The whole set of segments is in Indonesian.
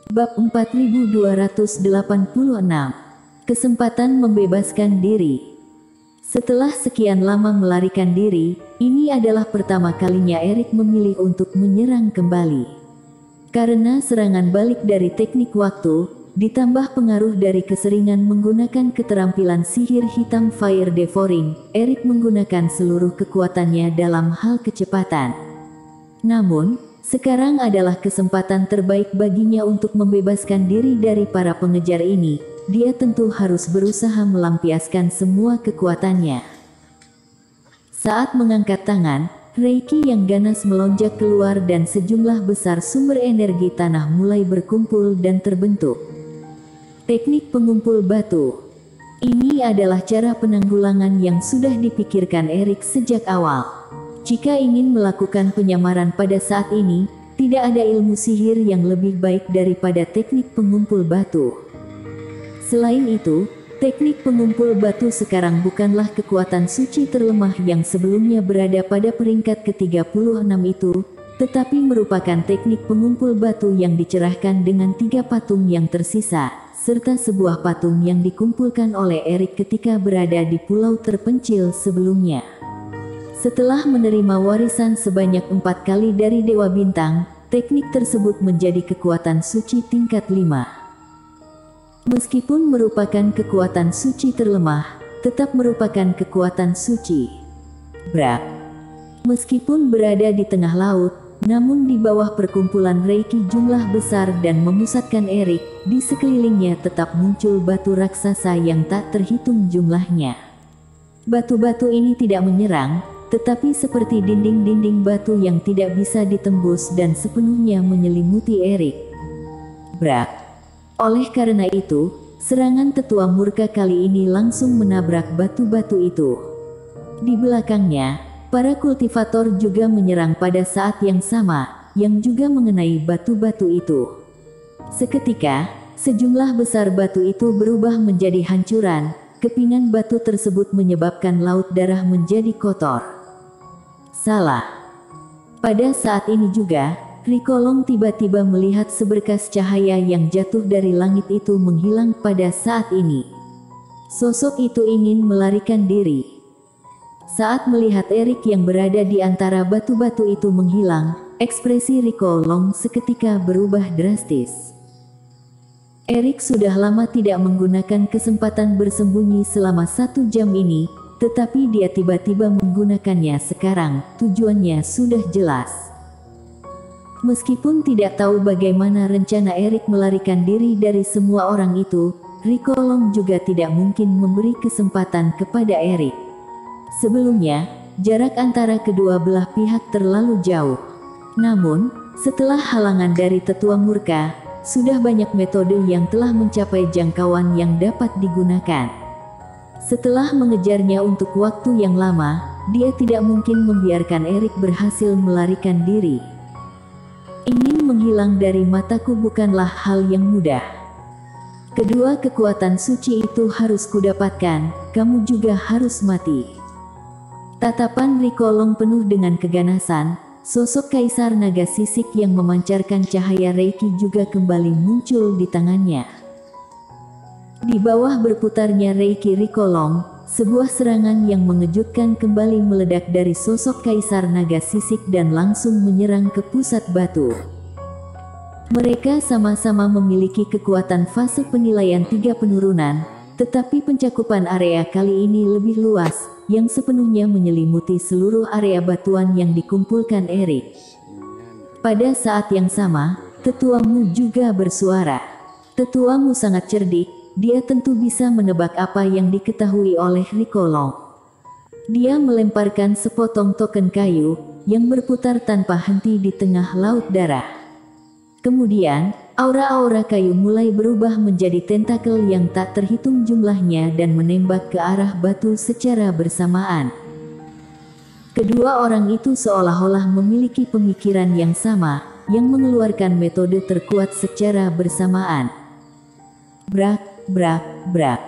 Bab 4286. Kesempatan membebaskan diri. Setelah sekian lama melarikan diri, ini adalah pertama kalinya Erik memilih untuk menyerang kembali. Karena serangan balik dari teknik waktu, ditambah pengaruh dari keseringan menggunakan keterampilan sihir hitam Fire Devouring, Erik menggunakan seluruh kekuatannya dalam hal kecepatan. Namun, sekarang adalah kesempatan terbaik baginya untuk membebaskan diri dari para pengejar ini. Dia tentu harus berusaha melampiaskan semua kekuatannya. Saat mengangkat tangan, Reiki yang ganas melonjak keluar dan sejumlah besar sumber energi tanah mulai berkumpul dan terbentuk. Teknik pengumpul batu. Ini adalah cara penanggulangan yang sudah dipikirkan Erik sejak awal. Jika ingin melakukan penyamaran pada saat ini, tidak ada ilmu sihir yang lebih baik daripada teknik pengumpul batu. Selain itu, teknik pengumpul batu sekarang bukanlah kekuatan suci terlemah yang sebelumnya berada pada peringkat ke-36 itu, tetapi merupakan teknik pengumpul batu yang dicerahkan dengan 3 patung yang tersisa, serta sebuah patung yang dikumpulkan oleh Erik ketika berada di pulau terpencil sebelumnya. Setelah menerima warisan sebanyak 4 kali dari Dewa Bintang, teknik tersebut menjadi kekuatan suci tingkat 5. Meskipun merupakan kekuatan suci terlemah, tetap merupakan kekuatan suci. Brak. Meskipun berada di tengah laut, namun di bawah perkumpulan Reiki jumlah besar dan memusatkan Erik, di sekelilingnya tetap muncul batu raksasa yang tak terhitung jumlahnya. Batu-batu ini tidak menyerang, tetapi seperti dinding-dinding batu yang tidak bisa ditembus dan sepenuhnya menyelimuti Erik. Brak. Oleh karena itu, serangan tetua murka kali ini langsung menabrak batu-batu itu. Di belakangnya, para kultivator juga menyerang pada saat yang sama, yang juga mengenai batu-batu itu. Seketika, sejumlah besar batu itu berubah menjadi hancuran. Kepingan batu tersebut menyebabkan laut darah menjadi kotor. Salah. Pada saat ini juga, Rikolong tiba-tiba melihat seberkas cahaya yang jatuh dari langit itu menghilang pada saat ini. Sosok itu ingin melarikan diri. Saat melihat Erik yang berada di antara batu-batu itu menghilang, ekspresi Rikolong seketika berubah drastis. Erik sudah lama tidak menggunakan kesempatan bersembunyi selama 1 jam ini, tetapi dia tiba-tiba menggunakannya sekarang. Tujuannya sudah jelas. Meskipun tidak tahu bagaimana rencana Erik melarikan diri dari semua orang itu, Rikolong juga tidak mungkin memberi kesempatan kepada Erik. Sebelumnya, jarak antara kedua belah pihak terlalu jauh. Namun, setelah halangan dari tetua murka, sudah banyak metode yang telah mencapai jangkauan yang dapat digunakan. Setelah mengejarnya untuk waktu yang lama, dia tidak mungkin membiarkan Erik berhasil melarikan diri. Ingin menghilang dari mataku bukanlah hal yang mudah. Kedua kekuatan suci itu harus kudapatkan, kamu juga harus mati. Tatapan Rikolong penuh dengan keganasan, sosok Kaisar Naga Sisik yang memancarkan cahaya Reiki juga kembali muncul di tangannya. Di bawah berputarnya Reiki Rikolong, sebuah serangan yang mengejutkan kembali meledak dari sosok Kaisar Naga Sisik dan langsung menyerang ke pusat batu. Mereka sama-sama memiliki kekuatan fase penilaian 3 penurunan, tetapi pencakupan area kali ini lebih luas, yang sepenuhnya menyelimuti seluruh area batuan yang dikumpulkan Erik. Pada saat yang sama, tetuamu juga bersuara. Tetuamu sangat cerdik. Dia tentu bisa menebak apa yang diketahui oleh Rikolong. Dia melemparkan sepotong token kayu, yang berputar tanpa henti di tengah laut darah. Kemudian, aura-aura kayu mulai berubah menjadi tentakel yang tak terhitung jumlahnya dan menembak ke arah batu secara bersamaan. Kedua orang itu seolah-olah memiliki pemikiran yang sama, yang mengeluarkan metode terkuat secara bersamaan. Brak, brak, brak.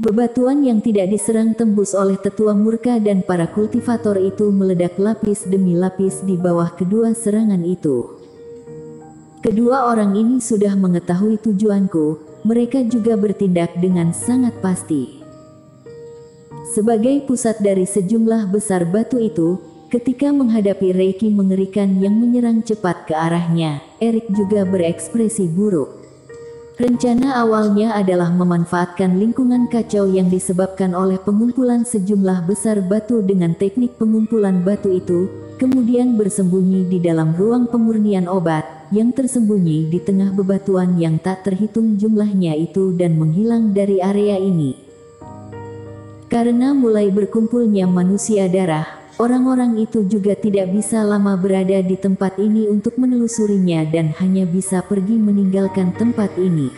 Bebatuan yang tidak diserang tembus oleh tetua murka dan para kultivator itu meledak lapis demi lapis di bawah kedua serangan itu. Kedua orang ini sudah mengetahui tujuanku, mereka juga bertindak dengan sangat pasti. Sebagai pusat dari sejumlah besar batu itu, ketika menghadapi reiki mengerikan yang menyerang cepat ke arahnya, Erik juga berekspresi buruk. Rencana awalnya adalah memanfaatkan lingkungan kacau yang disebabkan oleh pengumpulan sejumlah besar batu dengan teknik pengumpulan batu itu, kemudian bersembunyi di dalam ruang pemurnian obat, yang tersembunyi di tengah bebatuan yang tak terhitung jumlahnya itu dan menghilang dari area ini. Karena mulai berkumpulnya manusia darah, orang-orang itu juga tidak bisa lama berada di tempat ini untuk menelusurinya dan hanya bisa pergi meninggalkan tempat ini.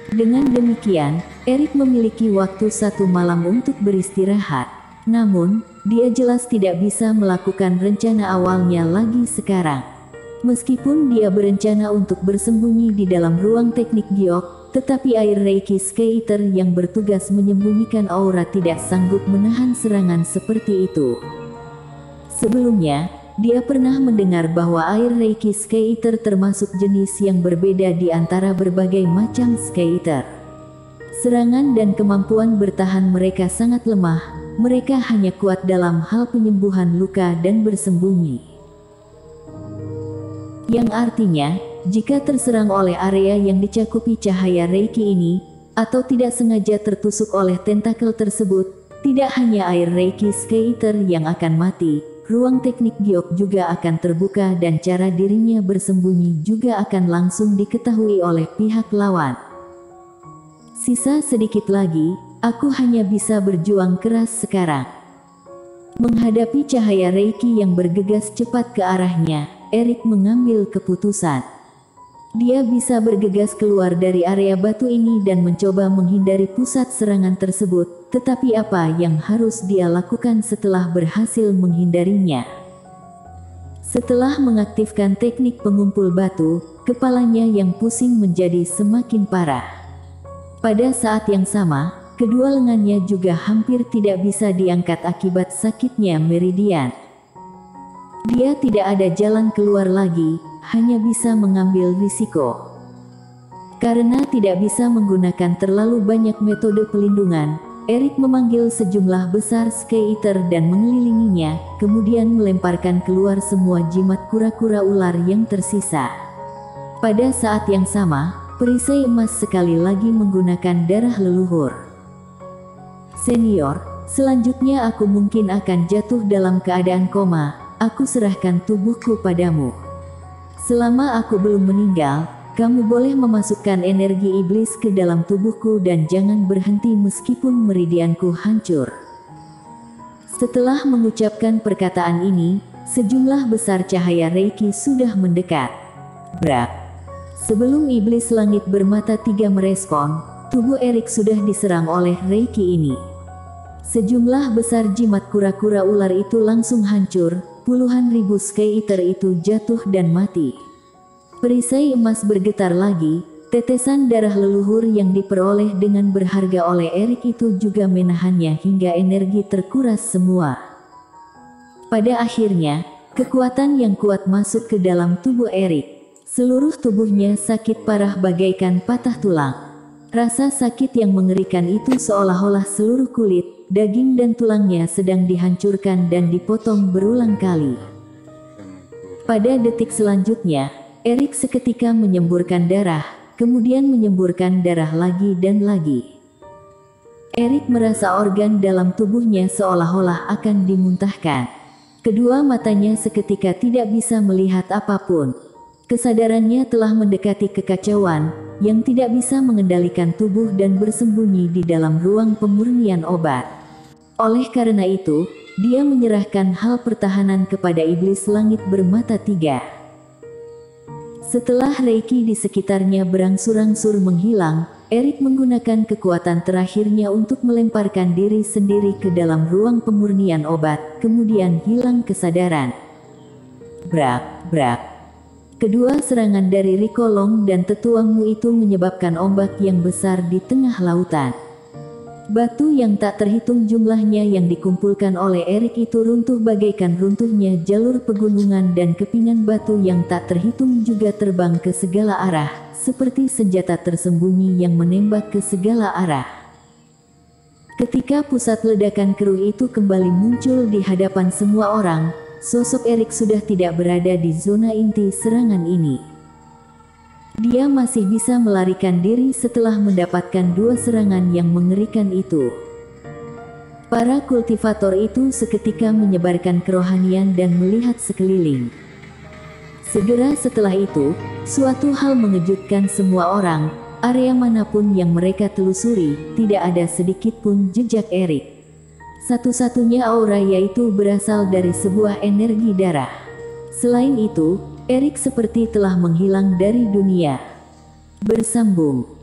Dengan demikian, Erik memiliki waktu 1 malam untuk beristirahat. Namun, dia jelas tidak bisa melakukan rencana awalnya lagi sekarang. Meskipun dia berencana untuk bersembunyi di dalam ruang teknik giok, tetapi air Reiki Sky Eater yang bertugas menyembunyikan aura tidak sanggup menahan serangan seperti itu. Sebelumnya, dia pernah mendengar bahwa air Reiki Sky Eater termasuk jenis yang berbeda di antara berbagai macam Sky Eater. Serangan dan kemampuan bertahan mereka sangat lemah, mereka hanya kuat dalam hal penyembuhan luka dan bersembunyi. Yang artinya, jika terserang oleh area yang dicakupi cahaya Reiki ini, atau tidak sengaja tertusuk oleh tentakel tersebut, tidak hanya air Reiki Sky Eater yang akan mati, ruang teknik giok juga akan terbuka dan cara dirinya bersembunyi juga akan langsung diketahui oleh pihak lawan. Sisa sedikit lagi, aku hanya bisa berjuang keras sekarang. Menghadapi cahaya Reiki yang bergegas cepat ke arahnya, Erik mengambil keputusan. Dia bisa bergegas keluar dari area batu ini dan mencoba menghindari pusat serangan tersebut, tetapi apa yang harus dia lakukan setelah berhasil menghindarinya? Setelah mengaktifkan teknik pengumpul batu, kepalanya yang pusing menjadi semakin parah. Pada saat yang sama, kedua lengannya juga hampir tidak bisa diangkat akibat sakitnya meridian. Dia tidak ada jalan keluar lagi, hanya bisa mengambil risiko. Karena tidak bisa menggunakan terlalu banyak metode pelindungan, Erik memanggil sejumlah besar Sky Eater dan mengelilinginya, kemudian melemparkan keluar semua jimat kura-kura ular yang tersisa. Pada saat yang sama, perisai emas sekali lagi menggunakan darah leluhur. Senior, selanjutnya aku mungkin akan jatuh dalam keadaan koma. Aku serahkan tubuhku padamu. Selama aku belum meninggal, kamu boleh memasukkan energi iblis ke dalam tubuhku dan jangan berhenti meskipun meridianku hancur. Setelah mengucapkan perkataan ini, sejumlah besar cahaya Reiki sudah mendekat. Brak. Sebelum iblis langit bermata 3 merespon, tubuh Erik sudah diserang oleh Reiki ini. Sejumlah besar jimat kura-kura ular itu langsung hancur. Puluhan ribu Sky Eater itu jatuh dan mati. Perisai emas bergetar lagi, tetesan darah leluhur yang diperoleh dengan berharga oleh Erik itu juga menahannya hingga energi terkuras semua. Pada akhirnya, kekuatan yang kuat masuk ke dalam tubuh Erik. Seluruh tubuhnya sakit parah bagaikan patah tulang. Rasa sakit yang mengerikan itu seolah-olah seluruh kulit, daging dan tulangnya sedang dihancurkan dan dipotong berulang kali. Pada detik selanjutnya, Erik seketika menyemburkan darah, kemudian menyemburkan darah lagi dan lagi. Erik merasa organ dalam tubuhnya seolah-olah akan dimuntahkan. Kedua matanya seketika tidak bisa melihat apapun. Kesadarannya telah mendekati kekacauan, yang tidak bisa mengendalikan tubuh dan bersembunyi di dalam ruang pemurnian obat. Oleh karena itu, dia menyerahkan hal pertahanan kepada iblis langit bermata 3. Setelah Reiki di sekitarnya berangsur-angsur menghilang, Erik menggunakan kekuatan terakhirnya untuk melemparkan diri sendiri ke dalam ruang pemurnian obat, kemudian hilang kesadaran. Brak, brak. Kedua serangan dari Rikolong dan Tetuamu itu menyebabkan ombak yang besar di tengah lautan. Batu yang tak terhitung jumlahnya yang dikumpulkan oleh Erik itu runtuh bagaikan runtuhnya jalur pegunungan, dan kepingan batu yang tak terhitung juga terbang ke segala arah, seperti senjata tersembunyi yang menembak ke segala arah. Ketika pusat ledakan keruh itu kembali muncul di hadapan semua orang, sosok Erik sudah tidak berada di zona inti serangan ini. Dia masih bisa melarikan diri setelah mendapatkan 2 serangan yang mengerikan itu. Para kultivator itu seketika menyebarkan kerohanian dan melihat sekeliling. Segera setelah itu, suatu hal mengejutkan semua orang. Area manapun yang mereka telusuri, tidak ada sedikit pun jejak Erik. Satu-satunya aura yaitu berasal dari sebuah energi darah. Selain itu, Erik seperti telah menghilang dari dunia. Bersambung.